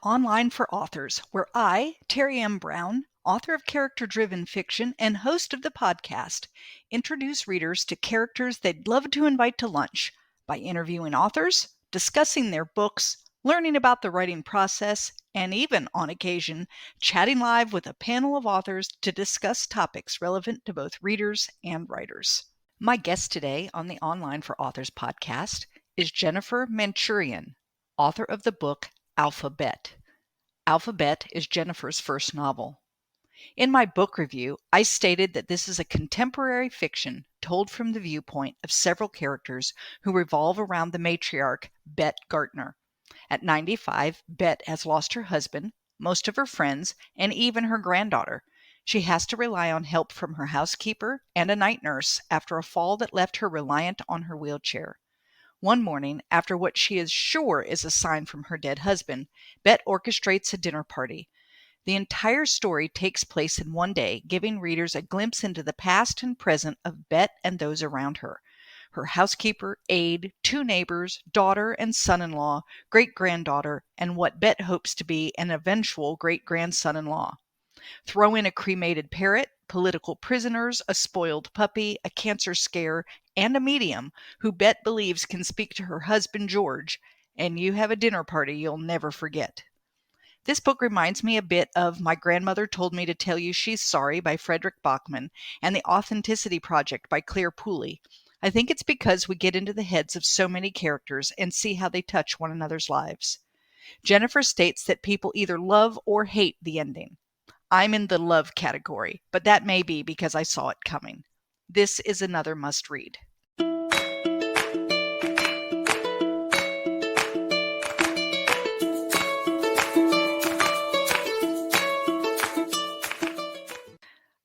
Online for Authors, where I, Terry M. Brown, author of character-driven fiction and host of the podcast, introduce readers to characters they'd love to invite to lunch by interviewing authors, discussing their books, learning about the writing process, and even, on occasion, chatting live with a panel of authors to discuss topics relevant to both readers and writers. My guest today on the Online for Authors podcast is Jennifer Manocherian, author of the book Alpha Bette. Alpha Bette is Jennifer's first novel. In my book review, I stated that this is a contemporary fiction told from the viewpoint of several characters who revolve around the matriarch, Bette Gartner. At 95, Bette has lost her husband, most of her friends, and even her granddaughter. She has to rely on help from her housekeeper and a night nurse after a fall that left her reliant on her wheelchair. One morning, after what she is sure is a sign from her dead husband, Bette orchestrates a dinner party. The entire story takes place in one day, giving readers a glimpse into the past and present of Bette and those around her. Her housekeeper, aide, two neighbors, daughter and son-in-law, great-granddaughter, and what Bette hopes to be an eventual great-grandson-in-law. Throw in a cremated parrot, political prisoners, a spoiled puppy, a cancer scare, and a medium who Bette believes can speak to her husband George, and you have a dinner party you'll never forget. This book reminds me a bit of My Grandmother Told Me to Tell You She's Sorry by Frederick Bachman and The Authenticity Project by Claire Pooley. I think it's because we get into the heads of so many characters and see how they touch one another's lives. Jennifer states that people either love or hate the ending. I'm in the love category, but that may be because I saw it coming. This is another must-read.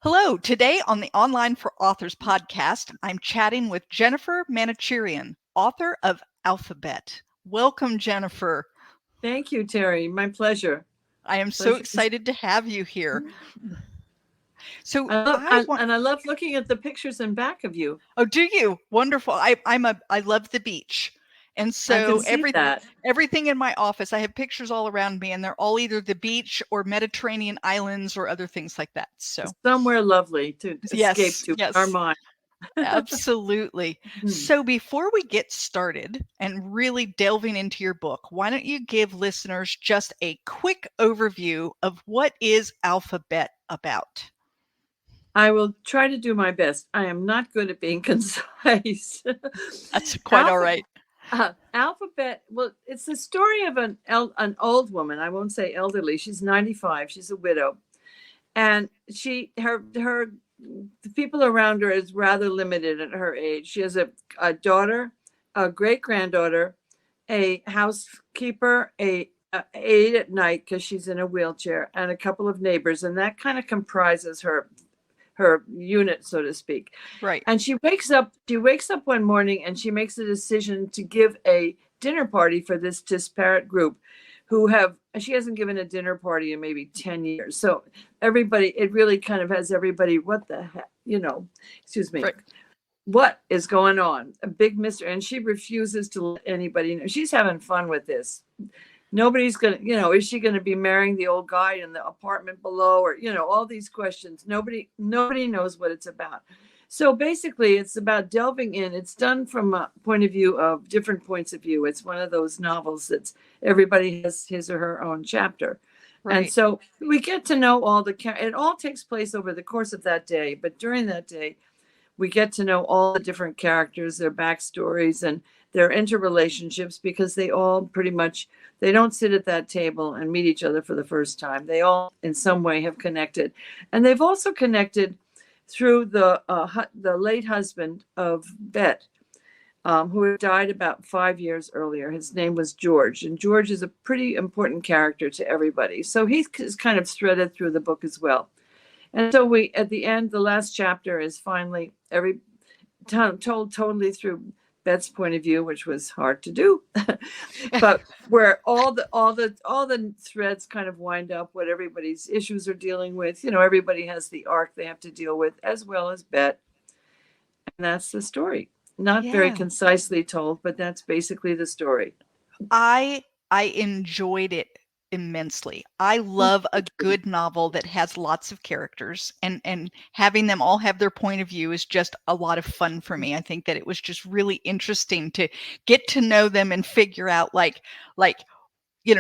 Hello, today on the Online for Authors podcast, I'm chatting with Jennifer Manocherian, author of Alpha Bette. Welcome, Jennifer. Thank you, Terry. My pleasure. I am so excited to have you here. So I love looking at the pictures in back of you. Oh, do you? Wonderful. I love the beach. And so everything in my office, I have pictures all around me, and they're all either the beach or Mediterranean islands or other things like that. So somewhere lovely to escape to our mind. Absolutely. So before we get started and really delving into your book, why don't you give listeners just a quick overview of what is Alpha Bette about? I will try to do my best. I am not good at being concise. That's quite all right. Alpha Bette, well, it's the story of an old woman. I won't say elderly. She's 95. She's a widow. And the people around her is rather limited at her age. She has a daughter, a great-granddaughter, a housekeeper, a aide at night because she's in a wheelchair, and a couple of neighbors. And that kind of comprises her unit, so to speak. Right. And she wakes up one morning and she makes a decision to give a dinner party for this disparate group she hasn't given a dinner party in maybe 10 years. So everybody, it really kind of has everybody, what the heck, excuse me. Right. What is going on? A big mystery. And she refuses to let anybody know. She's having fun with this. Nobody's going to, is she going to be marrying the old guy in the apartment below, or, all these questions. Nobody knows what it's about. So basically it's about delving in. It's done from a point of view of different points of view. It's one of those novels that's everybody has his or her own chapter. Right. And so we get to know it all takes place over the course of that day. But during that day, we get to know all the different characters, their backstories and their interrelationships, because they all pretty much, they don't sit at that table and meet each other for the first time. They all in some way have connected. And they've also connected through the late husband of Bette, who had died about 5 years earlier. His name was George, and George is a pretty important character to everybody. So he's kind of threaded through the book as well. And so at the end, the last chapter is finally told totally through Bette's point of view, which was hard to do, but where all the threads kind of wind up, what everybody's issues are dealing with. Everybody has the arc they have to deal with, as well as Bette, and that's the story. Not very concisely told, but that's basically the story. I enjoyed it immensely. I love a good novel that has lots of characters, and having them all have their point of view is just a lot of fun for me. I think that it was just really interesting to get to know them and figure out like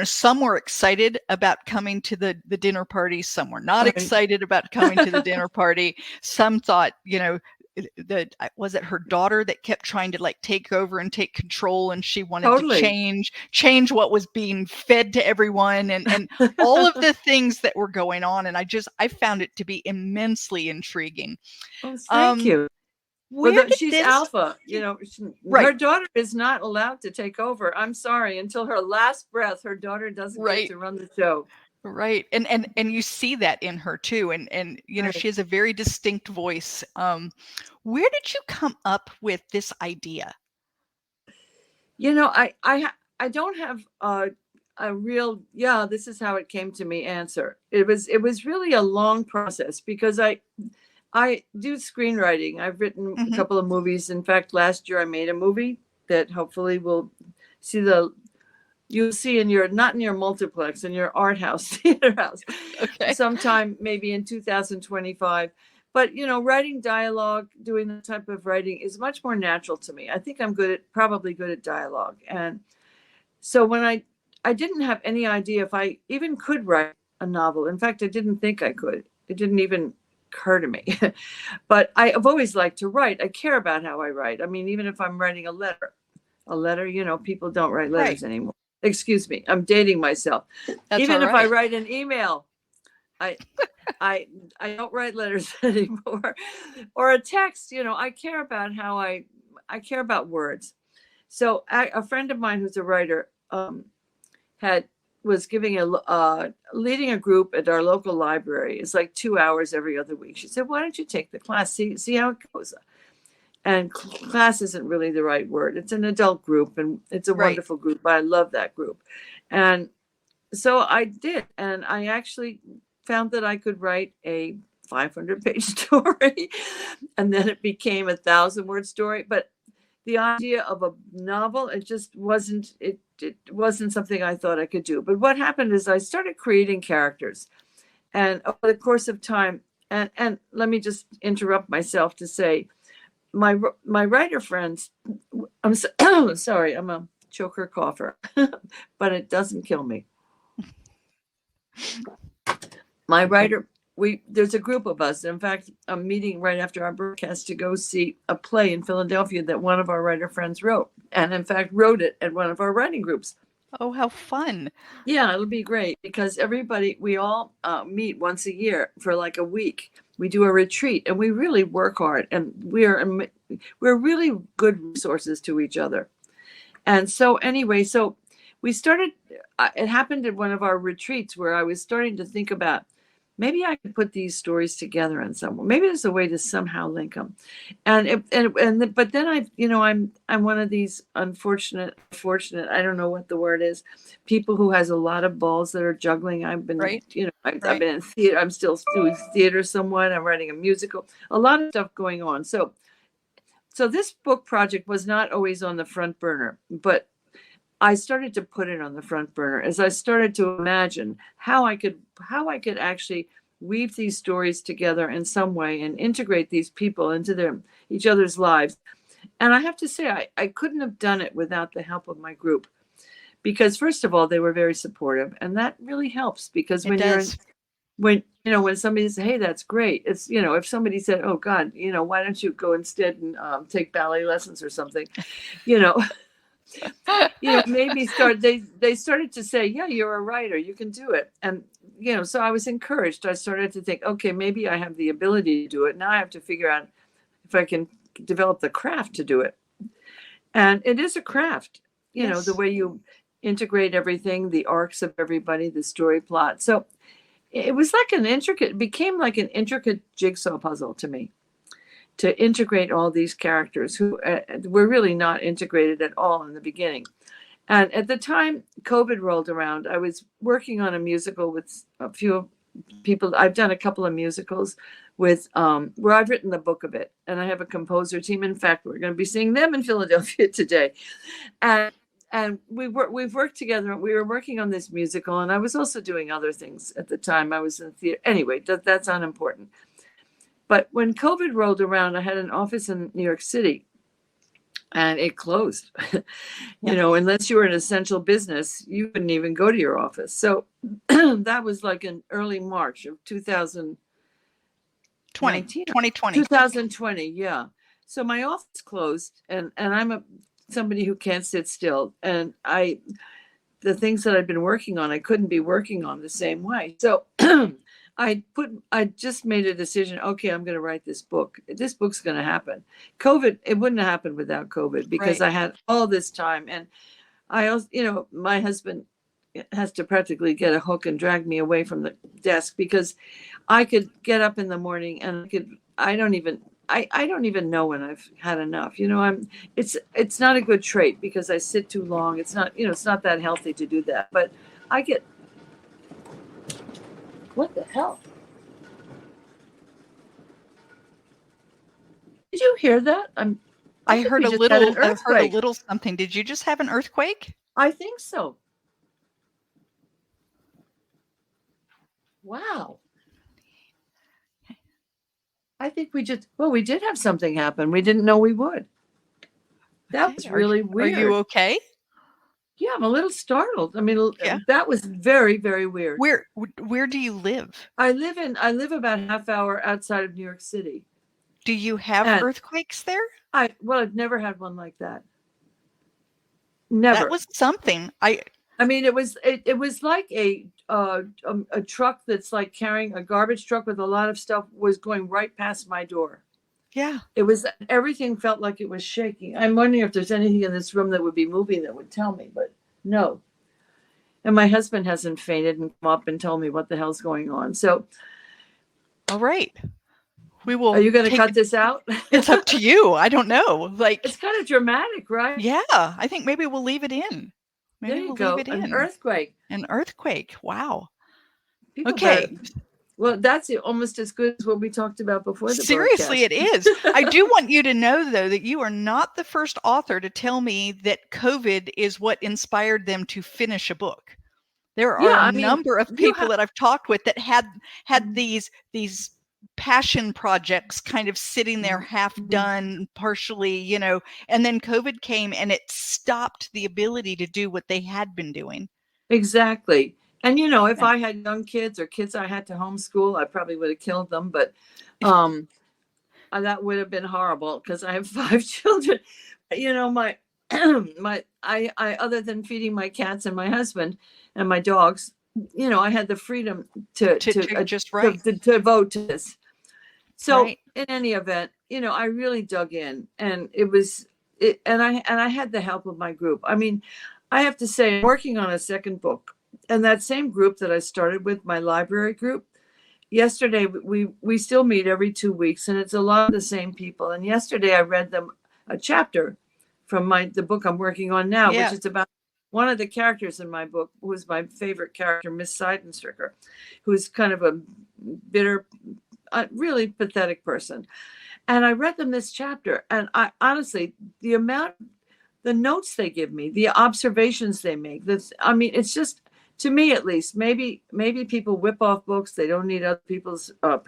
some were excited about coming to the dinner party, some were not excited about coming to the dinner party. Some thought, was it her daughter that kept trying to like take over and take control, and she wanted to change what was being fed to everyone, and all of the things that were going on. And I found it to be immensely intriguing. Oh, thank you. She's Alpha, her daughter is not allowed to take over. I'm sorry, until her last breath, her daughter doesn't get to run the show. Right. And you see that in her too. And she has a very distinct voice. Where did you come up with this idea? I don't have a real, this is how it came to me answer. It was really a long process, because I do screenwriting. I've written a couple of movies. In fact, last year I made a movie that hopefully you'll see not in your multiplex, in your art house, theater house, sometime maybe in 2025. But, writing dialogue, doing that type of writing is much more natural to me. I think I'm probably good at dialogue. And so when I didn't have any idea if I even could write a novel. In fact, I didn't think I could. It didn't even occur to me. But I've always liked to write. I care about how I write. I mean, even if I'm writing a letter, people don't write letters anymore. Excuse me, I'm dating myself. That's even if I write an email, I don't write letters anymore, or a text. I care about I care about words. So a friend of mine who's a writer was leading a group at our local library. It's like 2 hours every other week. She said, "Why don't you take the class? See how it goes." And class isn't really the right word. It's an adult group, and it's a wonderful group. I love that group. And so I did. And I actually found that I could write a 500-page story. And then it became a 1,000-word story. But the idea of a novel, it just wasn't, it wasn't something I thought I could do. But what happened is I started creating characters. And over the course of time, and let me just interrupt myself to say, my writer friends, I'm sorry, I'm a choker cougher, but it doesn't kill me. My writer, there's a group of us. In fact, I'm meeting right after our broadcast to go see a play in Philadelphia that one of our writer friends wrote, and in fact wrote it at one of our writing groups. Oh, how fun. Yeah, it'll be great, because we all meet once a year for like a week. We do a retreat, and we really work hard, and we're really good resources to each other. And so anyway, so we started, it happened at one of our retreats where I was starting to think about, maybe I could put these stories together in some way. Maybe there's a way to somehow link them. But then I'm one of these unfortunate, I don't know what the word is, people who has a lot of balls that are juggling. I've been, I've been in theater. I'm still doing theater somewhat. I'm writing a musical, a lot of stuff going on. So this book project was not always on the front burner, but I started to put it on the front burner as I started to imagine how I could actually weave these stories together in some way and integrate these people into each other's lives. And I have to say, I couldn't have done it without the help of my group, because first of all, they were very supportive, and that really helps, because when somebody says, "Hey, that's great," it's, if somebody said, "Oh God, why don't you go instead and take ballet lessons or something," maybe they started to say, "Yeah, you're a writer, you can do it." And, so I was encouraged. I started to think, okay, maybe I have the ability to do it. Now I have to figure out if I can develop the craft to do it. And it is a craft, the way you integrate everything, the arcs of everybody, the story plot. So it was like it became like an intricate jigsaw puzzle to me, to integrate all these characters who were really not integrated at all in the beginning. And at the time COVID rolled around, I was working on a musical with a few people. I've done a couple of musicals with where I've written the book of it, and I have a composer team. In fact, we're going to be seeing them in Philadelphia today. And and we've worked together. We were working on this musical, and I was also doing other things at the time. I was in theater. Anyway, that's unimportant. But when COVID rolled around, I had an office in New York City, and it closed. Unless you were an essential business, you couldn't even go to your office. So that was like in early March of 2020. Yeah. So my office closed, and I'm somebody who can't sit still. And the things that I'd been working on, I couldn't be working on the same way. So I just made a decision. Okay, I'm going to write this book. This book's going to happen. COVID, it wouldn't have happened without COVID, because I had all this time. And I also, my husband has to practically get a hook and drag me away from the desk, because I could get up in the morning and I don't even know when I've had enough. It's not a good trait, because I sit too long. It's not that healthy to do that. But I get, what the hell? Did you hear that? I heard a little something. Did you just have an earthquake? I think so. Wow. I think we did have something happen. We didn't know we would. That was really weird. Are you okay? Yeah, I'm a little startled. I mean, that was very, very weird. Where do you live? I live about a half hour outside of New York City. Do you have earthquakes there? I've never had one like that. Never. That was something. I mean, it was like a truck that's like carrying a garbage truck with a lot of stuff was going right past my door. Yeah. Everything felt like it was shaking. I'm wondering if there's anything in this room that would be moving that would tell me, but no. And my husband hasn't fainted and come up and told me what the hell's going on. So. All right. We will. Are you going to cut this out? It's up to you. I don't know. It's kind of dramatic, right? Yeah. I think maybe we'll leave it in. There you go. An earthquake. An earthquake. Wow. People okay. Well, that's almost as good as what we talked about before the Seriously, broadcast. It is. I do want you to know, though, that you are not the first author to tell me that COVID is what inspired them to finish a book. There are a number of people that I've talked with that had these passion projects kind of sitting there half done, partially, and then COVID came and it stopped the ability to do what they had been doing. Exactly. And, if I had young kids or kids I had to homeschool, I probably would have killed them. But that would have been horrible, because I have 5 children. My other than feeding my cats and my husband and my dogs, I had the freedom to devote to this. So in any event, I really dug in, and I had the help of my group. I mean, I have to say, I'm working on a second book. And that same group that I started with, my library group, yesterday we still meet every 2 weeks, and it's a lot of the same people. And yesterday I read them a chapter from the book I'm working on now, which is about one of the characters in my book, who is my favorite character, Miss Seidenstricker, who's kind of a bitter, really pathetic person. And I read them this chapter, and I honestly, the notes they give me, the observations they make, it's just, to me at least, maybe people whip off books. They don't need other people's, to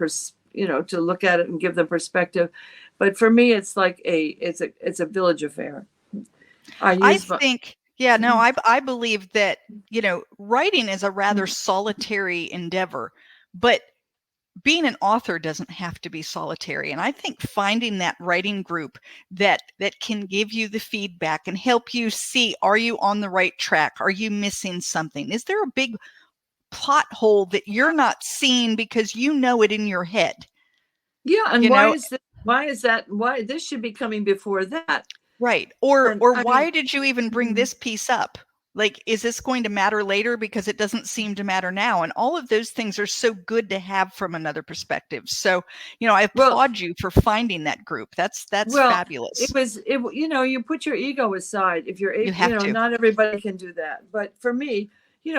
look at it and give them perspective. But for me, it's like it's a village affair. I believe that, writing is a rather solitary endeavor, but being an author doesn't have to be solitary. And I think finding that writing group that can give you the feedback and help you see, are you on the right track? Are you missing something? Is there a big plot hole that you're not seeing because you know it in your head? Yeah. And why is that? Why this should be coming before that? Right. Or why did you even bring this piece up? Like, is this going to matter later because it doesn't seem to matter now? And all of those things are so good to have from another perspective. So, I applaud you for finding that group. That's fabulous. You put your ego aside. If you're able, not everybody can do that. But for me,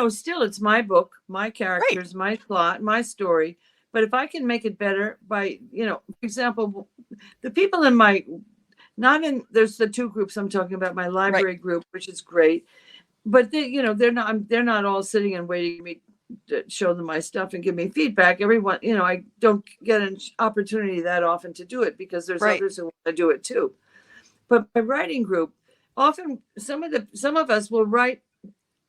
still it's my book, my characters, my plot, my story. But if I can make it better by, for example, the people in my Not in, there's the two groups I'm talking about, my library group, which is great. But they, you know, they're not all sitting and waiting for me to show them my stuff and give me feedback. Everyone, you know, I don't get an opportunity that often to do it because there's others who want to do it too. But my writing group, often some of us will write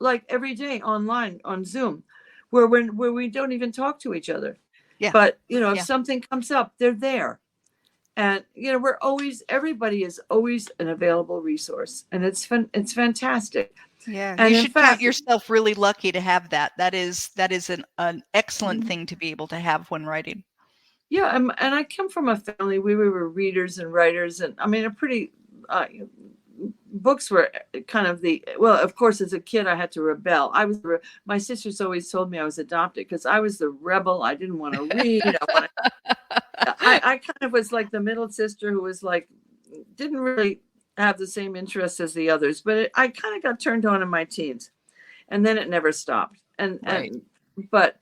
like every day online on Zoom, where we don't even talk to each other. Yeah. But you know, if something comes up, they're there. And you know, everybody is always an available resource, and it's fantastic. Yeah, and you should count yourself really lucky to have that. That is an excellent thing to be able to have when writing. Yeah, and I come from a family, we were readers and writers, and I mean, a pretty books were kind of well, of course, as a kid, I had to rebel. My sisters always told me I was adopted because I was the rebel. I didn't want to read. I kind of was like the middle sister who was like, didn't really have the same interests as the others, but I kind of got turned on in my teens, and then it never stopped. But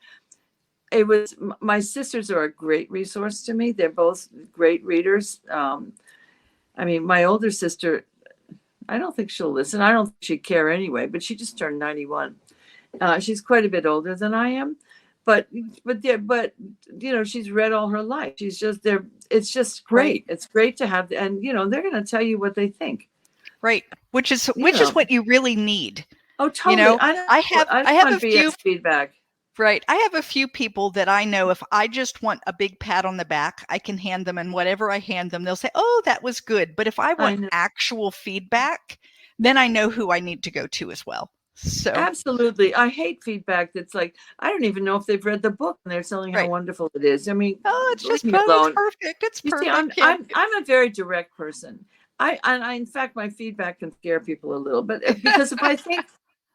it was, my sisters are a great resource to me. They're both great readers. I mean, my older sister, I don't think she'll listen. I don't think she'd care anyway, but she just turned 91. She's quite a bit older than I am, but you know, she's read all her life. She's just there. It's just great. It's great to have, and you know, they're going to tell you what they think. Right. Which is what you really need. Oh, totally. You know, I have a few feedback. Right. I have a few people that I know, if I just want a big pat on the back, I can hand them, and whatever I hand them, they'll say, oh, that was good. But if I want actual feedback, then I know who I need to go to as well. So absolutely. I hate feedback that's like, I don't even know if they've read the book and they're telling how wonderful it is. I mean, oh, it's just it's perfect. It's perfect. See, I'm a very direct person. I in fact, my feedback can scare people a little bit because if I think,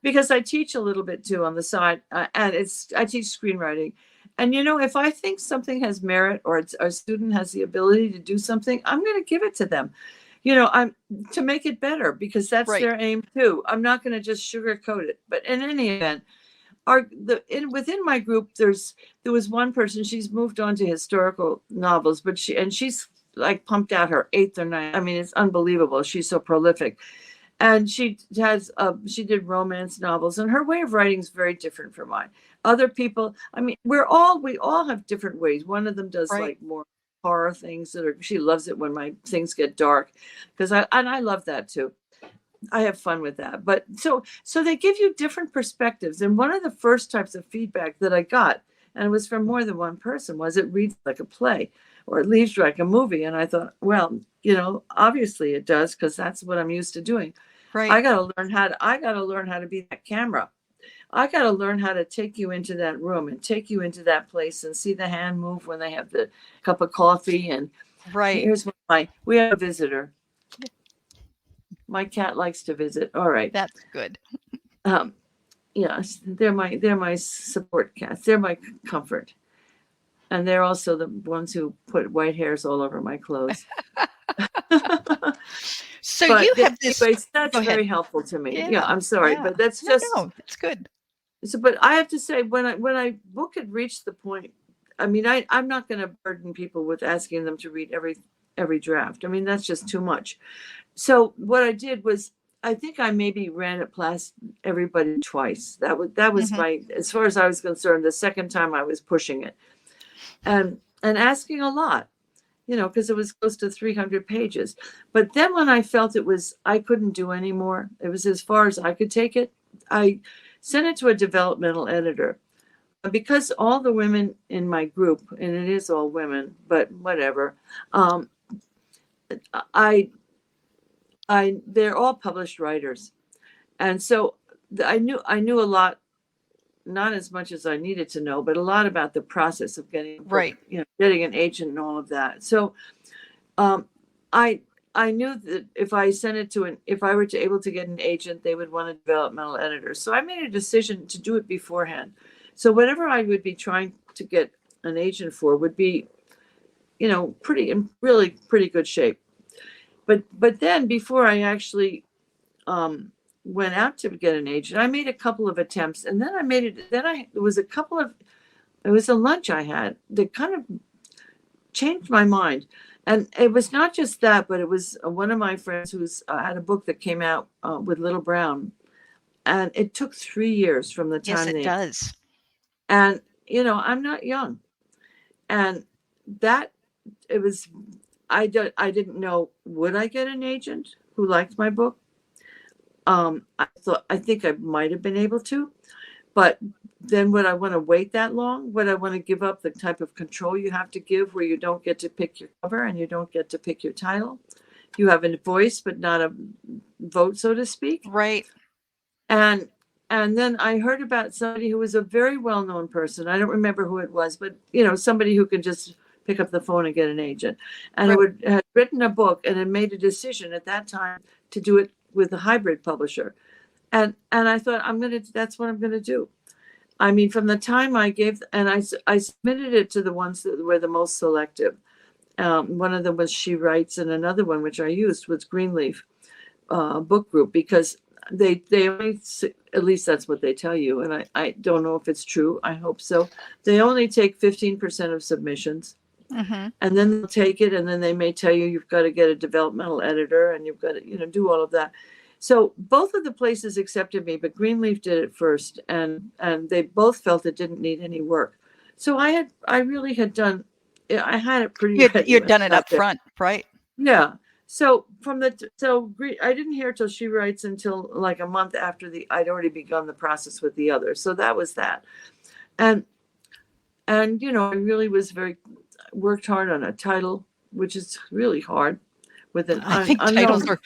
because I teach a little bit too on the side, and I teach screenwriting, and you know, if I think something has merit or a student has the ability to do something, I'm going to give it to them. You know, I'm to make it better because that's their aim too. I'm not going to just sugarcoat it. But in any event, within my group, there was one person. She's moved on to historical novels, but she's like pumped out her 8th or 9th. I mean, it's unbelievable. She's so prolific, and she did romance novels, and her way of writing is very different from mine. Other people, I mean, we all have different ways. One of them does like more horror things she loves it when my things get dark, because I love that too. I have fun with that. But so they give you different perspectives. And one of the first types of feedback that I got, and it was from more than one person, was it reads like a play or it reads like a movie. And I thought, well, you know, obviously it does, because that's what I'm used to doing. Right. I got to learn how to be that camera. I got to learn how to take you into that room and take you into that place and see the hand move when they have the cup of coffee. And here's we have a visitor. My cat likes to visit. All right. That's good. Yes, they're my support cats. They're my comfort. And they're also the ones who put white hairs all over my clothes. So but you have this. Anyways, that's very helpful to me. Yeah, I'm sorry, but that's just. No, it's good. So, but I have to say, when I book had reached the point, I mean, I'm not going to burden people with asking them to read every draft. I mean, that's just too much. So what I did was, I think I maybe ran it past everybody twice. That was my, as far as I was concerned, the second time I was pushing it, and asking a lot, you know, because it was close to 300 pages. But then when I felt I couldn't do anymore, it was as far as I could take it, I sent it to a developmental editor. Because all the women in my group, and it is all women, but whatever, they're all published writers. And so I knew a lot, not as much as I needed to know, but a lot about the process of getting getting an agent and all of that. So I knew that if I sent it if I were able to get an agent, they would want a developmental editor. So I made a decision to do it beforehand. So whatever I would be trying to get an agent for would be, you know, really pretty good shape. But then before I actually went out to get an agent, I made a couple of attempts, and then it was a lunch I had that kind of changed my mind. And it was not just that, but it was one of my friends who's had a book that came out with Little Brown, and it took 3 years from the Yes, time it they. does. And I'm not young, and that it was. I didn't know, would I get an agent who liked my book. I think I might have been able to, but then would I want to wait that long? Would I want to give up the type of control you have to give, where you don't get to pick your cover and you don't get to pick your title? You have a voice, but not a vote, so to speak. Right. And then I heard about somebody who was a very well-known person. I don't remember who it was, but somebody who can just pick up the phone and get an agent, and Right. who had written a book and had made a decision at that time to do it with a hybrid publisher. And I thought, that's what I'm gonna do. I mean, from the time I gave, and I submitted it to the ones that were the most selective. One of them was She Writes, and another one, which I used, was Greenleaf Book Group, because they only, at least that's what they tell you, and I don't know if it's true. I hope so. They only take 15% of submissions, Mm-hmm. and then they'll take it, and then they may tell you you've got to get a developmental editor, and you've got to do all of that. So both of the places accepted me, but Greenleaf did it first, and they both felt it didn't need any work. So I had it pretty ready. You'd done when I it got up there. front, right? Yeah. So I didn't hear till She Writes until like a month after I'd already begun the process with the other. So that was that. And I really worked hard on a title, which is really hard. With an I think unknown.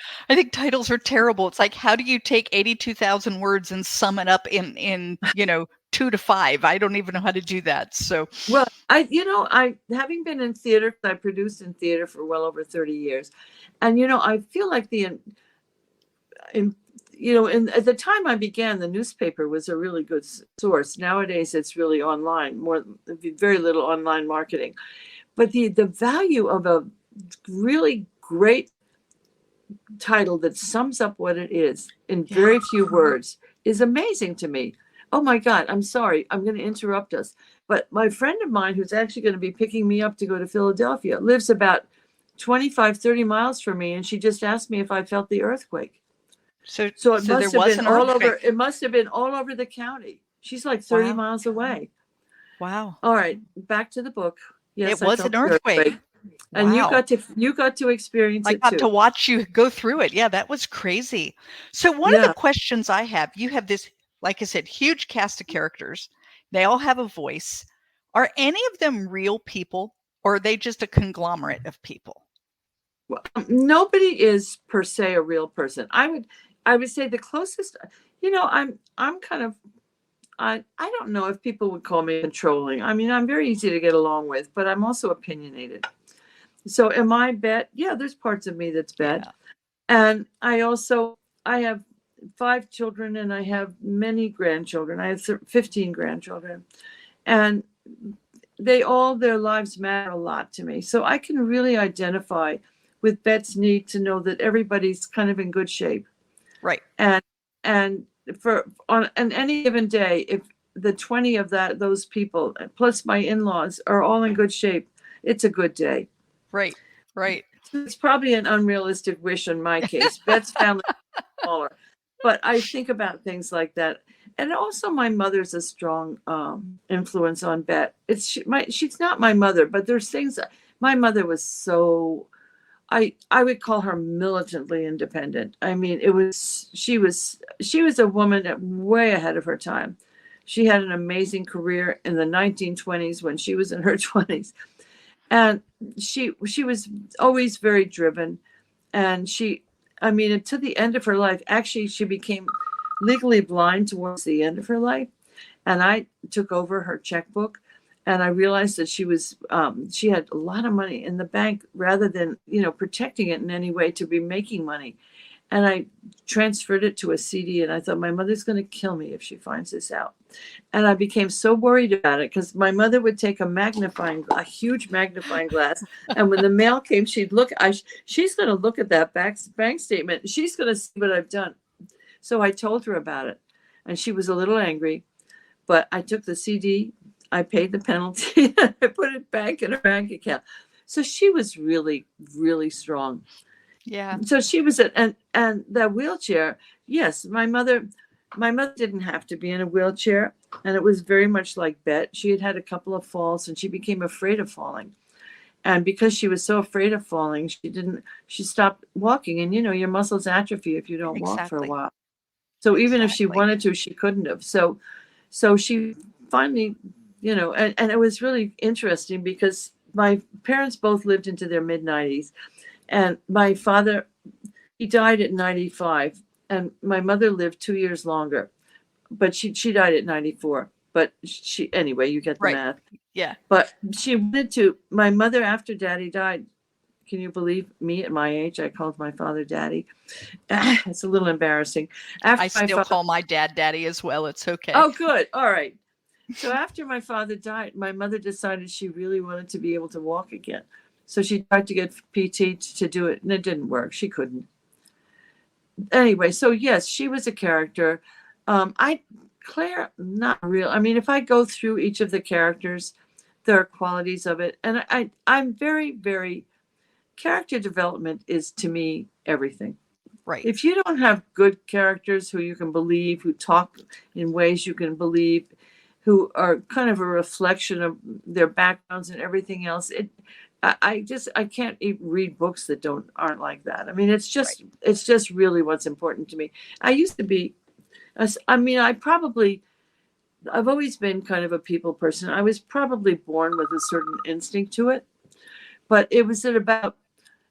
titles are terrible. It's like, how do you take 82,000 words and sum it up in 2 to 5? I don't even know how to do that. So, well, I having been in theater, I produced in theater for well over 30 years, and I feel like at the time I began, the newspaper was a really good source. Nowadays, it's really online, very little online marketing, but the value of a really great title that sums up what it is in very few words is amazing to me. Oh my God, I'm sorry, I'm going to interrupt us. But my friend of mine, who's actually going to be picking me up to go to Philadelphia, lives about 25, 30 miles from me. And she just asked me if I felt the earthquake. So it must have been all over. It must have been all over the county. She's like 30 miles away. Wow. All right, back to the book. Yes, it was an earthquake. And wow. you got to experience it too. I got to watch you go through it. Yeah, that was crazy. So one of the questions I have, you have this, like I said, huge cast of characters. They all have a voice. Are any of them real people, or are they just a conglomerate of people? Well, nobody is per se a real person. I would say the closest, I'm kind of, I don't know if people would call me controlling. I mean, I'm very easy to get along with, but I'm also opinionated. So am I Bette? Yeah, there's parts of me that's Bette. Yeah. And I have 5 children, and I have many grandchildren. I have 15 grandchildren, and their lives matter a lot to me. So I can really identify with Bette's need to know that everybody's kind of in good shape. Right. And on any given day, if the 20 of those people plus my in-laws are all in good shape, it's a good day. Right. It's probably an unrealistic wish in my case. Bette's family is smaller, but I think about things like that. And also, my mother's a strong influence on Bette. She's not my mother, but there's things. My mother was so. I would call her militantly independent. I mean, she was a woman way ahead of her time. She had an amazing career in the 1920s when she was in her 20s. And she was always very driven. And to the end of her life, actually, she became legally blind towards the end of her life. And I took over her checkbook, and I realized that she had a lot of money in the bank rather than, protecting it in any way to be making money. And I transferred it to a CD, and I thought, my mother's going to kill me if she finds this out. And I became so worried about it, because my mother would take a huge magnifying glass, and when the mail came, she'd look. She's going to look at that bank statement. She's going to see what I've done. So I told her about it, and she was a little angry. But I took the CD, I paid the penalty, I put it back in her bank account. So she was really, really strong. Yeah. So she was and that wheelchair. Yes, my mother didn't have to be in a wheelchair, and it was very much like Bette. She had had a couple of falls, and she became afraid of falling. And because she was so afraid of falling, she stopped walking. And your muscles atrophy if you don't walk for a Exactly. while. So even if she Exactly. wanted to, she couldn't have. So she finally, and it was really interesting because my parents both lived into their mid-90s. And my father, he died at 95, and my mother lived 2 years longer, but she died at 94. But anyway, you get the Right. math. Yeah. But she wanted to, my mother, after Daddy died, can you believe me at my age? I called my father Daddy. It's a little embarrassing. I still call my dad Daddy as well. It's okay. Oh, good. All right. So after my father died, my mother decided she really wanted to be able to walk again. So she tried to get PT to do it, and it didn't work. She couldn't. Anyway, so yes, she was a character. Claire, not real. I mean, if I go through each of the characters, there are qualities of it. And I'm very, very, character development is, to me, everything. Right. If you don't have good characters who you can believe, who talk in ways you can believe, who are kind of a reflection of their backgrounds and everything else, I can't even read books that aren't like that. I mean, it's just really what's important to me. I used to be, I mean, I've always been kind of a people person. I was probably born with a certain instinct to it, but it was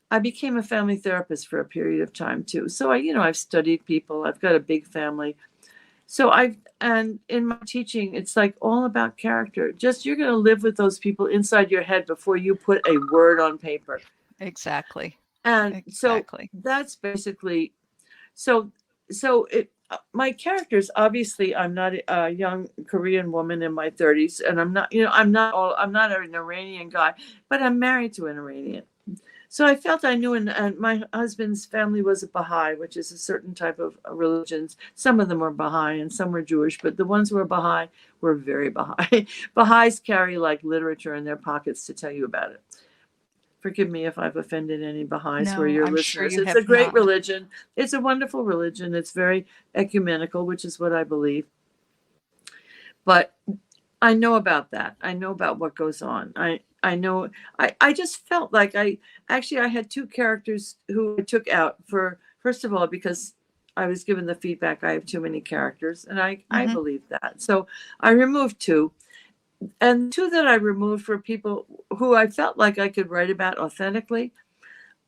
I became a family therapist for a period of time too. So I've studied people. I've got a big family. So and in my teaching, it's like all about character. Just, you're going to live with those people inside your head before you put a word on paper. Exactly. And so that's basically, my characters, obviously I'm not a young Korean woman in my 30s, and I'm not an Iranian guy, but I'm married to an Iranian. So I felt I knew, and my husband's family was a Baha'i, which is a certain type of religions. Some of them were Baha'i and some were Jewish, but the ones who were Baha'i were very Baha'i. Baha'is carry like literature in their pockets to tell you about it. Forgive me if I've offended any Baha'is who are your listeners. Sure it's a great religion. It's a wonderful religion. It's very ecumenical, which is what I believe. But I know about that. I know about what goes on. I know, I just felt like I had two characters who I took out for, first of all, because I was given the feedback I have too many characters, and I believe that. So I removed two. And two that I removed for people who I felt like I could write about authentically,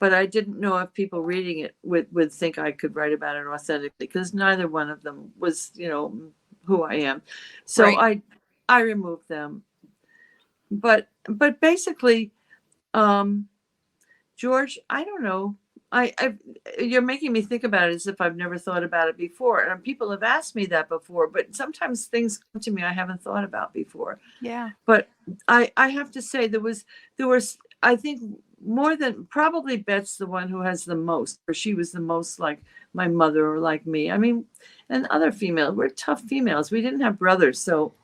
but I didn't know if people reading it would think I could write about it authentically, because neither one of them was, who I am. So I removed them. But basically, George, I don't know. You're making me think about it as if I've never thought about it before. And people have asked me that before, but sometimes things come to me I haven't thought about before. Yeah. But I have to say there was, I think, more than, probably Bette's the one who has the most, or she was the most like my mother or like me. I mean, and other females, we're tough females. We didn't have brothers. So,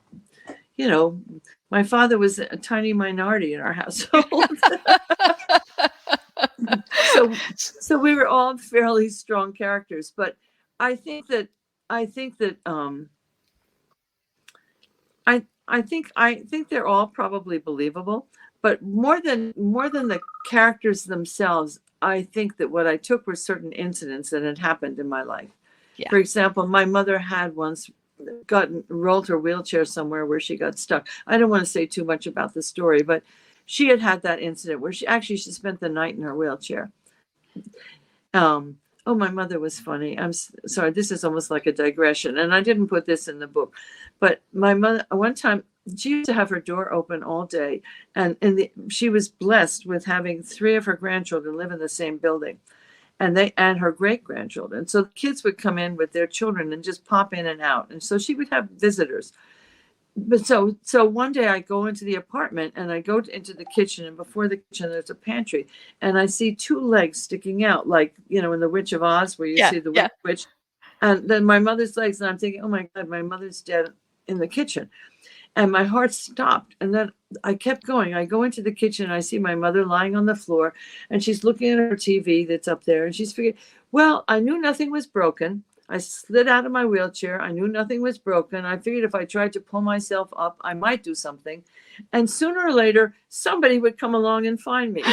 my father was a tiny minority in our household. So we were all fairly strong characters, but I think they're all probably believable, but more than the characters themselves, I think that what I took were certain incidents that had happened in my life. Yeah. For example, my mother had once rolled her wheelchair somewhere where she got stuck. I don't want to say too much about the story, but she had that incident where she spent the night in her wheelchair. My mother was funny. I'm sorry, this is almost like a digression, and I didn't put this in the book, but my mother, one time, she used to have her door open all day, and she was blessed with having 3 of her grandchildren live in the same building, and her great-grandchildren. So the kids would come in with their children and just pop in and out, and so she would have visitors. But so one day I go into the apartment and I go into the kitchen, and before the kitchen there's a pantry, and I see 2 legs sticking out, like, in The Witch of Oz, where you see the witch, and then my mother's legs, and I'm thinking, oh my God, my mother's dead in the kitchen. And my heart stopped. And then I kept going. I go into the kitchen and I see my mother lying on the floor, and she's looking at her TV that's up there, and she's figuring, well, I knew nothing was broken. I slid out of my wheelchair. I knew nothing was broken. I figured if I tried to pull myself up, I might do something. And sooner or later, somebody would come along and find me.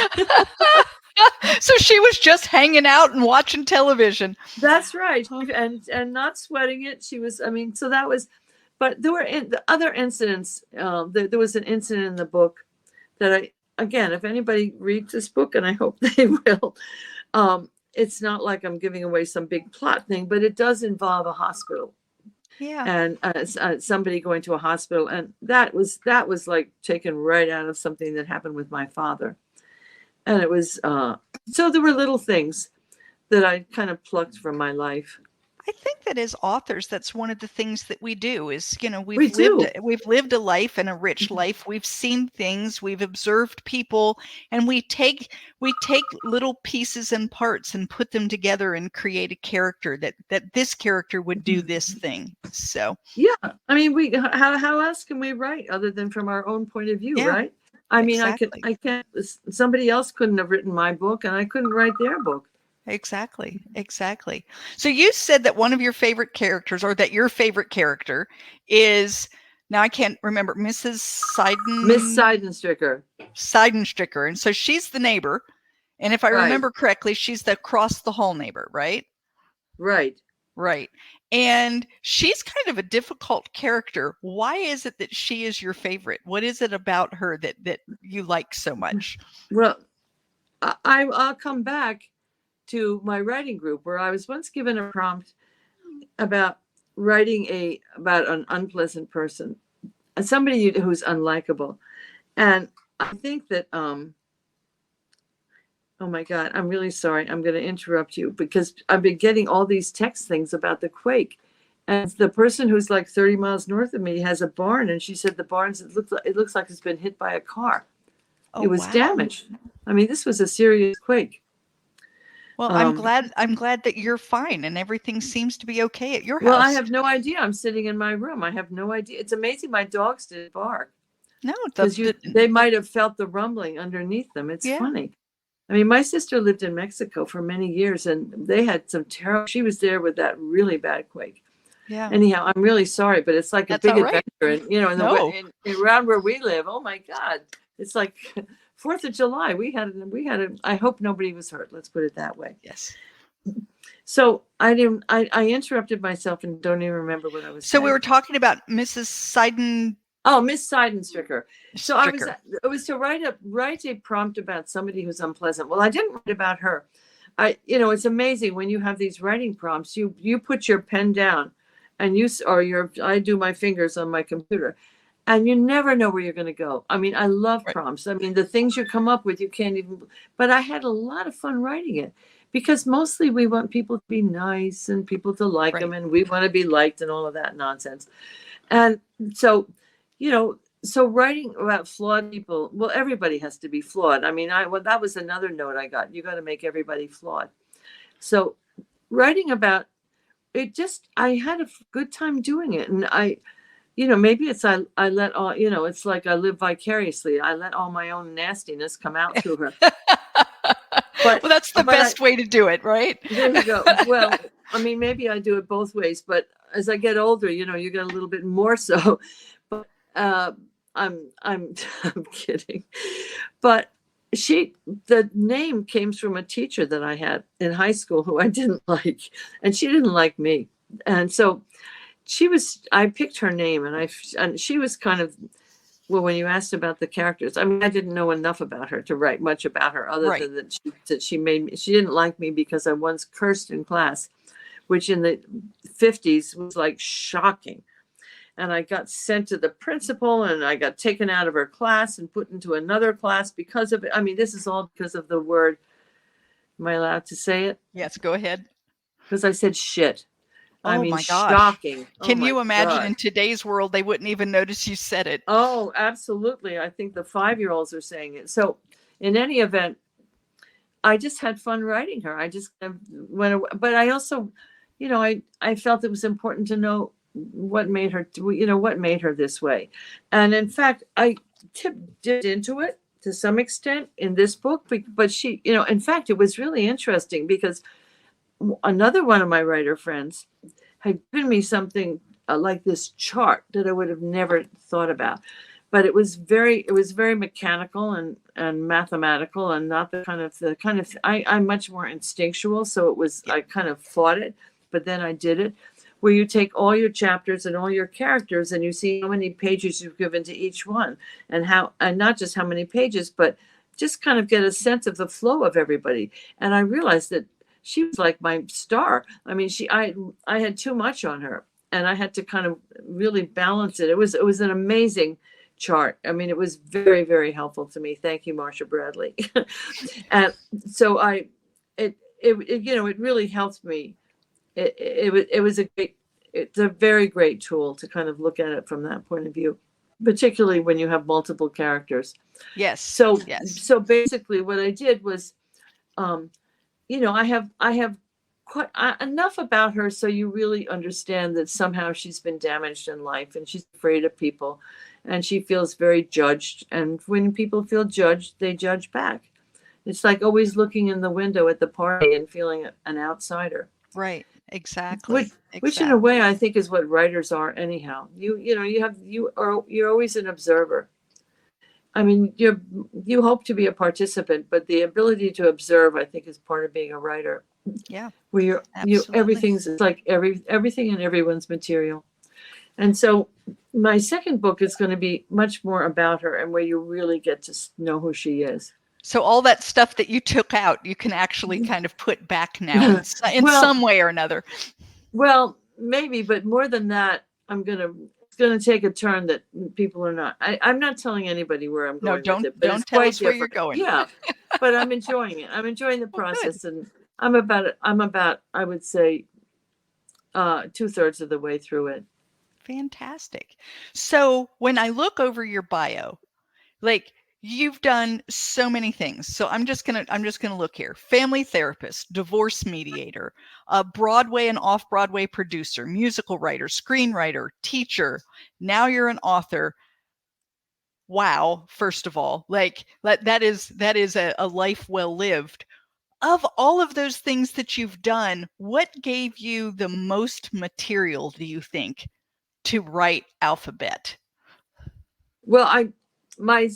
So she was just hanging out and watching television. That's right. And not sweating it. She was, so that was, but there were the other incidents. There was an incident in the book that again, if anybody reads this book, and I hope they will, it's not like I'm giving away some big plot thing, but it does involve a hospital. Yeah. And somebody going to a hospital. And that was like taken right out of something that happened with my father. And it was, so there were little things that I kind of plucked from my life. I think that as authors, that's one of the things that we do is, we've lived a life, and a rich life. We've seen things, we've observed people, and we take little pieces and parts and put them together and create a character that this character would do this thing. So yeah, I mean, how else can we write other than from our own point of view, right? I mean, exactly. I can't. Somebody else couldn't have written my book, and I couldn't write their book. Exactly. So you said that one of your favorite characters, or that your favorite character is, now I can't remember, Miss Seidenstricker. Seidenstricker. And so she's the neighbor. And if I remember correctly, she's the across the hall neighbor, right? Right. And she's kind of a difficult character. Why is it that she is your favorite? What is it about her that you like so much? Well, I'll come back to my writing group, where I was once given a prompt about writing about an unpleasant person, somebody who's unlikable. And I think that, oh my God, I'm really sorry. I'm going to interrupt you, because I've been getting all these text things about the quake. And the person who's like 30 miles north of me has a barn. And she said the barns, it looks like it's been hit by a car. It was damaged. I mean, this was a serious quake. Well, I'm glad that you're fine and everything seems to be okay at your house. Well, I have no idea. I'm sitting in my room. I have no idea. It's amazing. My dogs didn't bark. No, they might have felt the rumbling underneath them. It's funny. I mean, my sister lived in Mexico for many years, and they had some terrible. She was there with that really bad quake. Yeah. Anyhow, I'm really sorry, but it's like a big adventure, and around where we live. Oh my God, it's like 4th of July. We had I hope nobody was hurt. Let's put it that way. Yes. So I interrupted myself and don't even remember what I was saying. So we were talking about Mrs. Seiden. Oh, Miss Seidenstricker. So it was to write a prompt about somebody who's unpleasant. Well, I didn't write about her. It's amazing when you have these writing prompts, you put your pen down and I do my fingers on my computer. And you never know where you're going to go. I mean, I love prompts. I mean, the things you come up with, you can't even, but I had a lot of fun writing it, because mostly we want people to be nice and people to like them, and we want to be liked and all of that nonsense. And so, so writing about flawed people, well, everybody has to be flawed. I mean, that was another note I got. You got to make everybody flawed. So writing about it, I had a good time doing it. And maybe it's I let all, it's like I live vicariously. I let all my own nastiness come out through her. Well, that's the best way to do it, right? There you go. Well, I mean, maybe I do it both ways, but as I get older, you get a little bit more so. But I'm kidding. But the name came from a teacher that I had in high school who I didn't like, and she didn't like me, and so. I picked her name, and she was kind of, well, when you asked about the characters, I mean, I didn't know enough about her to write much about her, other than that she made me, she didn't like me because I once cursed in class, which in the 50s was like shocking. And I got sent to the principal, and I got taken out of her class and put into another class because of it. I mean, this is all because of the word. Am I allowed to say it? Yes, go ahead. Because I said shit. I mean, my gosh. Shocking. Can you imagine in today's world, they wouldn't even notice you said it? Oh, absolutely. I think the 5-year-olds are saying it. So in any event, I just had fun writing her. I just went away. But I also, I felt it was important to know what made her, what made her this way. And in fact, I dipped into it to some extent in this book, but she, in fact, it was really interesting because another one of my writer friends had given me something like this chart that I would have never thought about. But it was very mechanical and mathematical, and not the kind of I'm much more instinctual. So it was, I kind of fought it, but then I did it, where you take all your chapters and all your characters and you see how many pages you've given to each one, and not just how many pages, but just kind of get a sense of the flow of everybody. And I realized that she was like my star. I mean, I had too much on her, and I had to kind of really balance it. It was an amazing chart. I mean, it was very, very helpful to me. Thank you, Marsha Bradley. And so it really helped me. It's a very great tool to kind of look at it from that point of view, particularly when you have multiple characters. Yes. So basically what I did was, I have quite enough about her so you really understand that somehow she's been damaged in life and she's afraid of people, and she feels very judged. And when people feel judged, they judge back. It's like always looking in the window at the party and feeling an outsider. Right. Exactly. Which in a way I think is what writers are anyhow. You're always an observer. I mean, you hope to be a participant, but the ability to observe, I think, is part of being a writer. Yeah. Where everything's like everything and everyone's material. And so my second book is going to be much more about her, and where you really get to know who she is. So all that stuff that you took out, you can actually kind of put back now in some way or another. Well, maybe, but more than that, it's going to take a turn that people are not. I'm not telling anybody where I'm going. No, don't tell us where you're going. Yeah, but I'm enjoying it. I'm enjoying the process, and I'm about, I would say, 2/3 of the way through it. Fantastic. So when I look over your bio, like, you've done so many things. So I'm just gonna look here. Family therapist, divorce mediator, Broadway and Off-Broadway producer, musical writer, screenwriter, teacher. Now you're an author. Wow! First of all, like that is a life well lived. Of all of those things that you've done, what gave you the most material, do you think, to write Alpha Bette? Well, my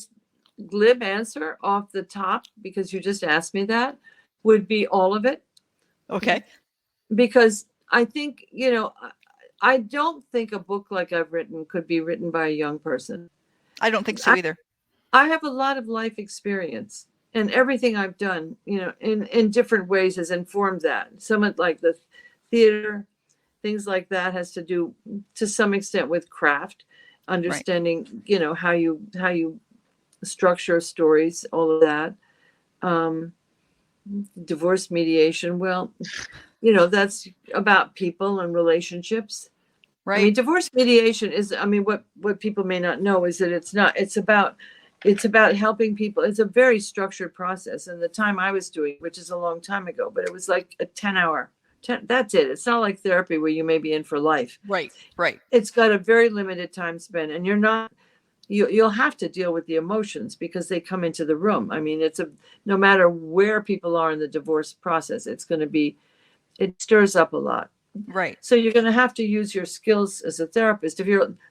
glib answer off the top, because you just asked me that, would be all of it. Okay. Because I think, I don't think a book like I've written could be written by a young person. I don't think so either. I have a lot of life experience, and everything I've done, in different ways has informed that. Some of, like the theater, things like that, has to do to some extent with craft, understanding, right, how you structure stories, all of that. Divorce mediation, well, that's about people and relationships. Right. I mean, divorce mediation is, what people may not know is that it's about helping people. It's a very structured process. And the time I was doing, which is a long time ago, but it was like a 10-hour, that's it. It's not like therapy where you may be in for life. Right. It's got a very limited time span, and you'll have to deal with the emotions because they come into the room. I mean, no matter where people are in the divorce process, it stirs up a lot. Right. So you're going to have to use your skills as a therapist.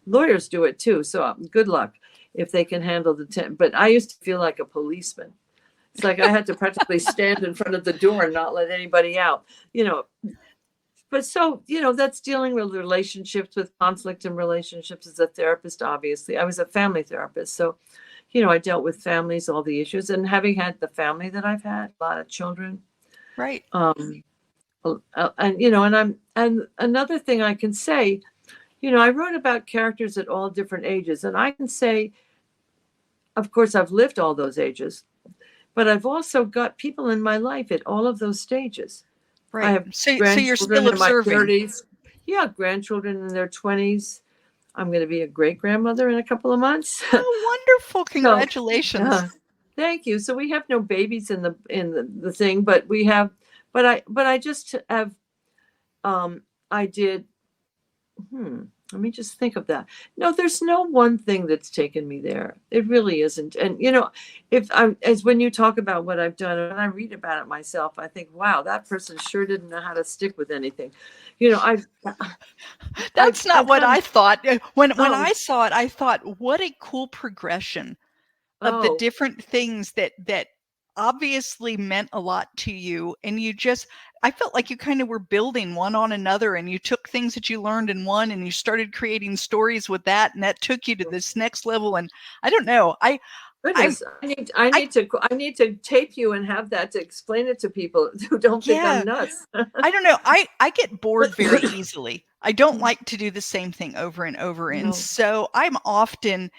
Lawyers do it too. So good luck if they can handle but I used to feel like a policeman. It's like I had to practically stand in front of the door and not let anybody out, But so, that's dealing with relationships, with conflict in relationships as a therapist, obviously. I was a family therapist. So, I dealt with families, all the issues. And having had the family that I've had, a lot of children. Right. And another thing I can say, I wrote about characters at all different ages. And I can say, of course, I've lived all those ages. But I've also got people in my life at all of those stages. Right. I have so you're still observing. In my 30s. Yeah, grandchildren in their 20s. I'm going to be a great grandmother in a couple of months. Oh, wonderful! Congratulations. Thank you. So we have no babies in the thing, but we have. But I just have. I did Let me just think of that. No, there's no one thing that's taken me there. It really isn't. And as when you talk about what I've done, and I read about it myself, I think, wow, that person sure didn't know how to stick with anything. That's not what I thought. When Oh. I saw it, I thought, what a cool progression of the different things that obviously meant a lot to you. And I felt like you kind of were building one on another, and you took things that you learned in one and you started creating stories with that, and that took you to this next level. And I don't know, Goodness, I need to tape you and have that to explain it to people who don't think I'm nuts. I don't know. I get bored very easily. I don't like to do the same thing over and over. No. And so I'm often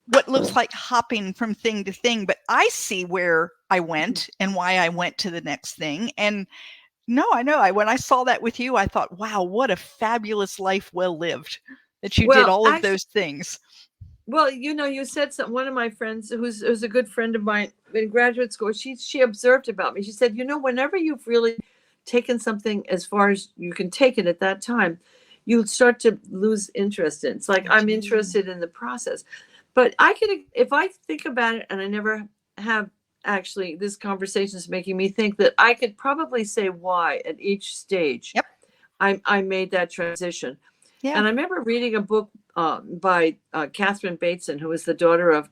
what looks like hopping from thing to thing, but I see where I went and why I went to the next thing. And no, I know. When I saw that with you, I thought, wow, what a fabulous life well lived that you did all of those things. Well, you said something. One of my friends, who's a good friend of mine in graduate school, she observed about me. She said, whenever you've really taken something as far as you can take it at that time, you start to lose interest in it. It's like, I'm interested in the process. But if I think about it, and I never have actually, this conversation is making me think that I could probably say why at each stage. Yep. I made that transition. Yeah. And I remember reading a book by Catherine Bateson, who was the daughter of,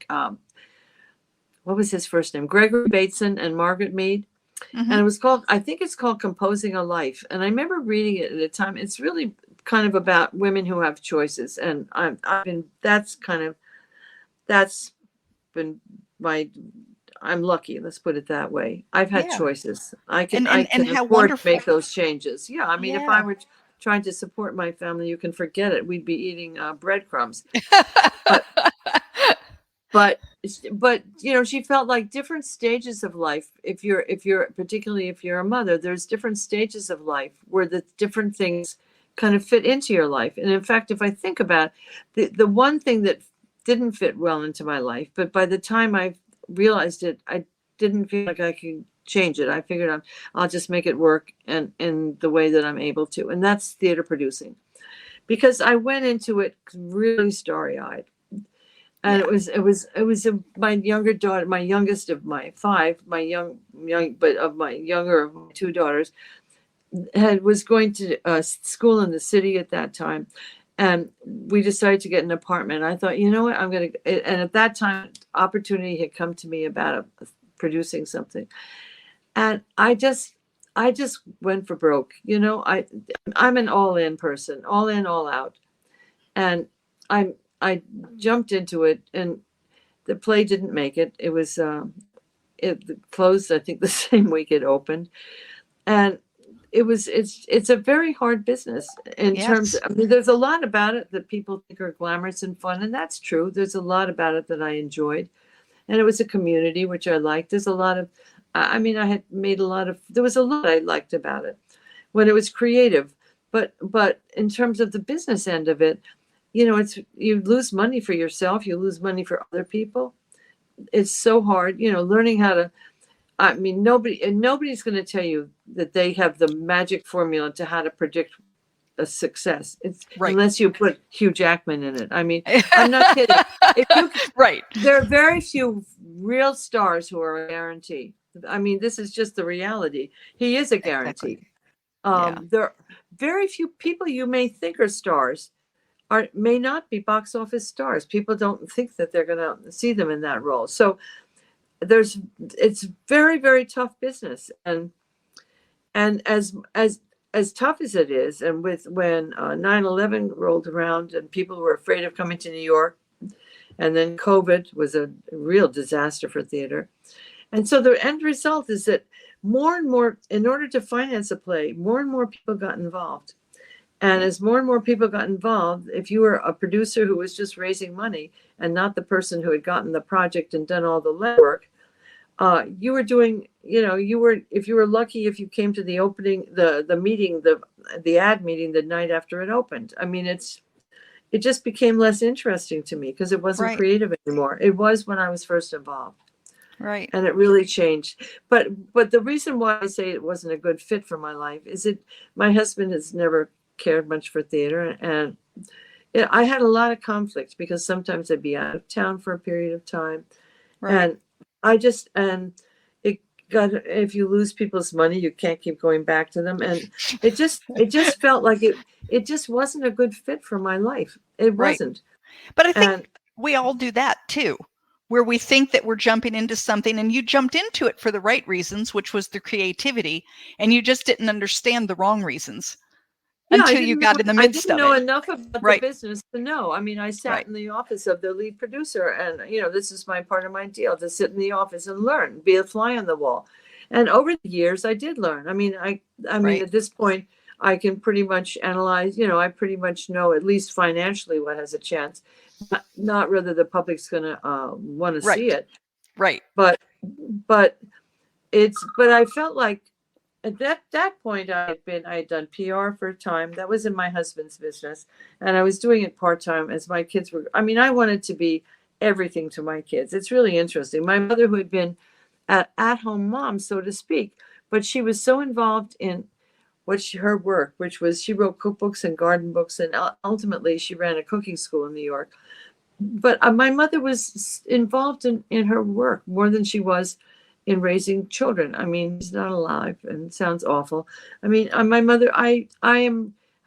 what was his first name? Gregory Bateson and Margaret Mead. Mm-hmm. And I think it's called Composing a Life. And I remember reading it at a time. It's really kind of about women who have choices. And that's been I'm lucky. Let's put it that way. I've had choices. I can afford to make those changes. Yeah. I mean, if I were trying to support my family, you can forget it. We'd be eating breadcrumbs. But she felt like different stages of life. Particularly if you're a mother, there's different stages of life where the different things kind of fit into your life. And in fact, if I think about it, the one thing that didn't fit well into my life, but by the time I realized it, I didn't feel like I could change it. I figured I'll just make it work and in the way that I'm able to. And that's theater producing, because I went into it really starry-eyed. And it was my younger daughter, my youngest of my five, but of my younger of my two daughters, was going to school in the city at that time. And we decided to get an apartment. I thought, you know what, and at that time, opportunity had come to me about producing something. And I just went for broke. I'm an all-in person, all in, all out. And I jumped into it, and the play didn't make it. It was it closed, I think, the same week it opened. And it's a very hard business in terms. I mean, there's a lot about it that people think are glamorous and fun, and that's true. There's a lot about it that I enjoyed, and it was a community which I liked. There's a lot of, I had made there was a lot I liked about it when it was creative, but in terms of the business end of it, you lose money for yourself, you lose money for other people. It's so hard, learning how to. I mean, nobody's going to tell you that they have the magic formula to how to predict a success. It's unless you put Hugh Jackman in it. I mean, I'm not kidding. There are very few real stars who are a guarantee. I mean, this is just the reality. He is a guarantee. Exactly. There are very few people you may think are stars may not be box office stars. People don't think that they're going to see them in that role. So it's very, very tough business. And as tough as it is, and when 9/11 rolled around and people were afraid of coming to New York, and then COVID was a real disaster for theater. And so the end result is that more and more, in order to finance a play, more and more people got involved. And as more and more people got involved, if you were a producer who was just raising money and not the person who had gotten the project and done all the legwork, you were doing, if you were lucky, if you came to the opening, the meeting, the ad meeting the night after it opened. I mean, it just became less interesting to me because it wasn't creative anymore. It was when I was first involved. Right. And it really changed. But the reason why I say it wasn't a good fit for my life is my husband has never cared much for theater. And I had a lot of conflicts because sometimes I'd be out of town for a period of time. Right. And it got, if you lose people's money, you can't keep going back to them. And it just felt like it just wasn't a good fit for my life. It Right. wasn't. But I think And we all do that too, where we think that we're jumping into something, and you jumped into it for the right reasons, which was the creativity, and you just didn't understand the wrong reasons until you got in the I midst didn't of know it. enough about Right. the business to know. I mean, I sat Right. in the office of the lead producer, and this is my part of my deal, to sit in the office and learn, be a fly on the wall. And over the years, I did learn. I mean, Right. at this point, I can pretty much analyze. I pretty much know, at least financially, what has a chance. Not whether the public's going to want to see Right. it, Right. but I felt like at that point I had done PR for a time. That was in my husband's business, and I was doing it part-time as my kids were. I mean, I wanted to be everything to my kids. It's really interesting. My mother, who had been at-home mom, so to speak, but she was so involved in her work, which was, she wrote cookbooks and garden books, and ultimately she ran a cooking school in New York. But my mother was involved in her work more than she was in raising children. I mean, she's not alive, and it sounds awful. I mean, my mother, I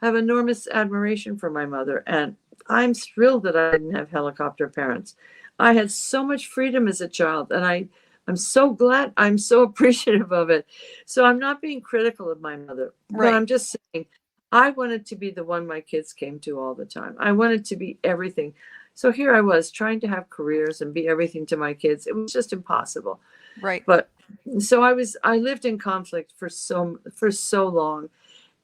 have enormous admiration for my mother, and I'm thrilled that I didn't have helicopter parents. I had so much freedom as a child, and I'm so glad, I'm so appreciative of it. So I'm not being critical of my mother, Right. but I'm just saying, I wanted to be the one my kids came to all the time. I wanted to be everything. So here I was trying to have careers and be everything to my kids. It was just impossible. Right. But so I lived in conflict for so long.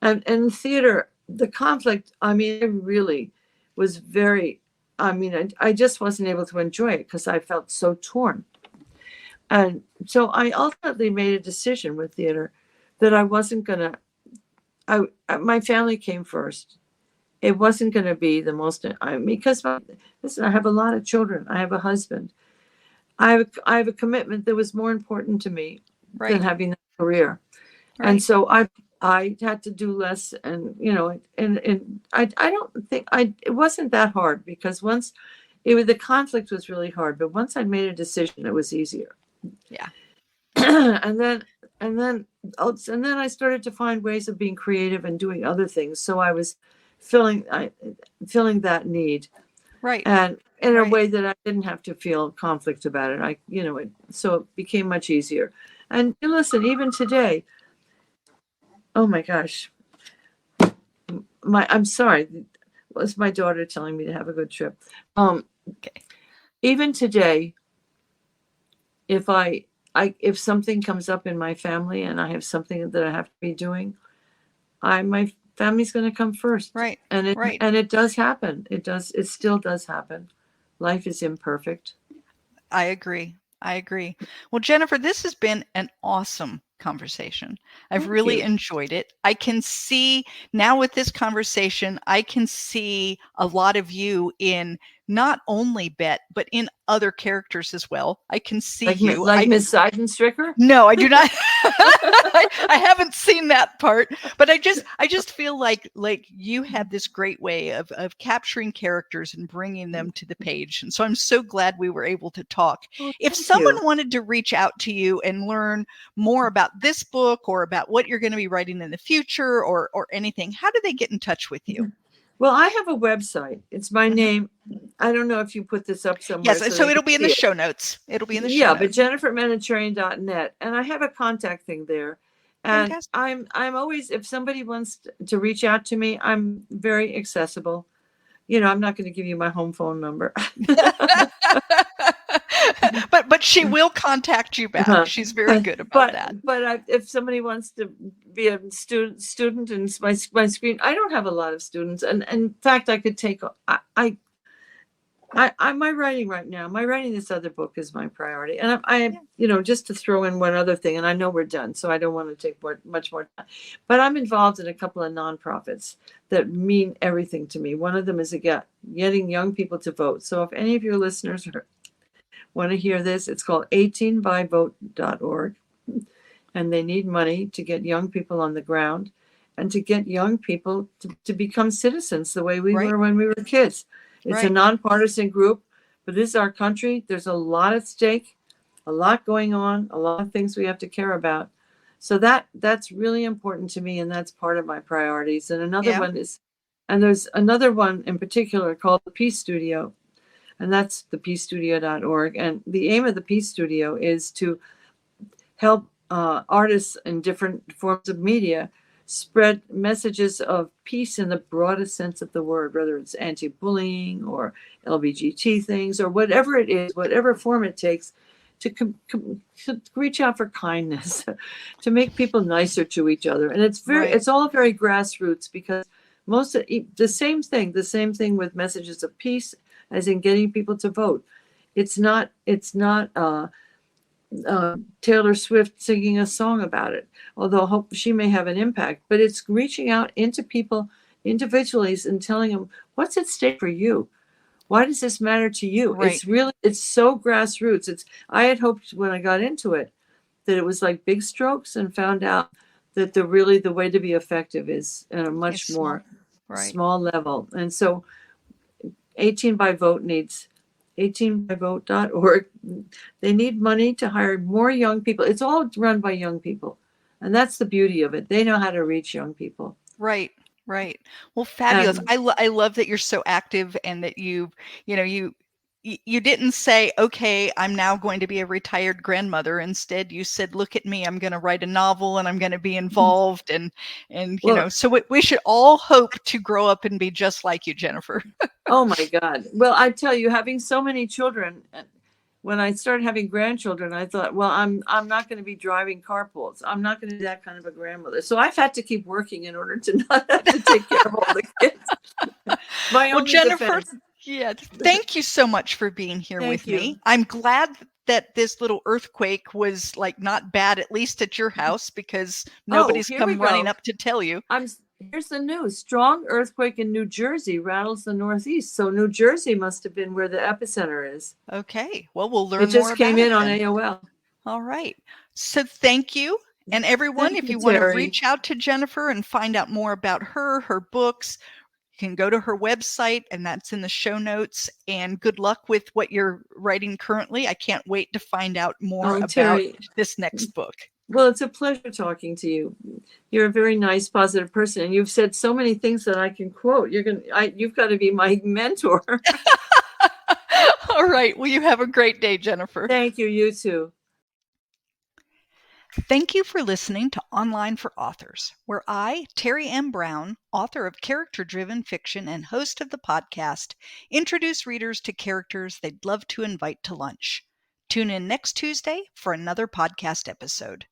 And in theater, the conflict, I mean, it really was very, I mean, I just wasn't able to enjoy it because I felt so torn. And so I ultimately made a decision with theater that I wasn't going to, my family came first. It wasn't going to be the most, because listen, I have a lot of children. I have a husband. I have a commitment that was more important to me Right. than having that career. Right. And so I had to do less, and I don't think it wasn't that hard, because once the conflict was really hard, but once I made a decision, it was easier. Yeah. and then I started to find ways of being creative and doing other things. So I was filling that need. Right. And in Right. a way that I didn't have to feel conflict about it. So it became much easier. And listen, even today, oh my gosh, I'm sorry, it was my daughter telling me to have a good trip. Okay. Even today, if something comes up in my family and I have something that I have to be doing, my family's going to come first. Right. And Right. it does happen. It still does happen. Life is imperfect. I agree. Well, Jennifer, this has been an awesome conversation. I've Thank really you. enjoyed it. I can see now with this conversation, I can see a lot of you in not only Bette, but in other characters as well. I can see you. Like Miss Seidenstricker? No, I do not. I haven't seen that part, but I just feel like you have this great way of capturing characters and bringing them to the page. And so I'm so glad we were able to talk. Oh, If thank someone you. wanted to reach out to you and learn more about this book or about what you're going to be writing in the future or anything, how do they get in touch with you? Well, I have a website. It's my name. I don't know if you put this up somewhere. Yes, so it'll be in the show notes. It'll be in the show Yeah, notes. but JenniferManocherian.net, and I have a contact thing there. And Fantastic. I'm always, if somebody wants to reach out to me, I'm very accessible. I'm not going to give you my home phone number. but she will contact you back. She's very good about that. But if somebody wants to be a student in my screen, I don't have a lot of students, and in fact, I could take my writing right now. My writing this other book is my priority, and I just to throw in one other thing, and I know we're done, so I don't want to take much more time. But I'm involved in a couple of nonprofits that mean everything to me. One of them is getting young people to vote. So if any of your listeners want to hear this, it's called 18byvote.org, and they need money to get young people on the ground. and to get young people to become citizens the way we Right. were when we were kids. It's a Right. nonpartisan group, but this is our country. There's a lot at stake, a lot going on, a lot of things we have to care about. So that's really important to me, and that's part of my priorities. And another Yeah. one is, and there's another one in particular called the Peace Studio, and that's thepeacestudio.org. And the aim of the Peace Studio is to help artists in different forms of media spread messages of peace in the broadest sense of the word, whether it's anti-bullying or LGBT things or whatever it is, whatever form it takes, to reach out for kindness, to make people nicer to each other. And it's all very grassroots, because most of the same thing with messages of peace, as in getting people to vote. It's not Taylor Swift singing a song about it, although I hope she may have an impact, but it's reaching out into people individually and telling them, what's at stake for you? Why does this matter to you? Right. It's so grassroots. I had hoped when I got into it that it was like big strokes, and found out that the way to be effective is at a much more small level. And so 18byvote.org. They need money to hire more young people. It's all run by young people. And that's the beauty of it. They know how to reach young people. Right. Right. Well, fabulous. I love that you're so active, and that you didn't say, okay, I'm now going to be a retired grandmother. Instead, you said, look at me, I'm going to write a novel, and I'm going to be involved. And so we should all hope to grow up and be just like you, Jennifer. Oh my God. Well, I tell you, having so many children, when I started having grandchildren, I thought, well, I'm not going to be driving carpools. I'm not going to be that kind of a grandmother. So I've had to keep working in order to not have to take care of all the kids. Well, Jennifer, thank you so much for being here with me. I'm glad that this little earthquake was not bad, at least at your house, because nobody's come running up to tell you. Here's the news. Strong earthquake in New Jersey rattles the Northeast. So New Jersey must have been where the epicenter is. Okay. Well, we'll learn more about it. It just came in on AOL. All right. So thank you. And everyone, if you want to reach out to Jennifer and find out more about her books, you can go to her website, and that's in the show notes. And good luck with what you're writing currently. I can't wait to find out more about this next book. Well, it's a pleasure talking to you. You're a very nice, positive person, and you've said so many things that I can quote. You've got to be my mentor. All right. Well, you have a great day, Jennifer. Thank you. You too. Thank you for listening to Online for Authors, where I, Terry M. Brown, author of character-driven fiction and host of the podcast, introduce readers to characters they'd love to invite to lunch. Tune in next Tuesday for another podcast episode.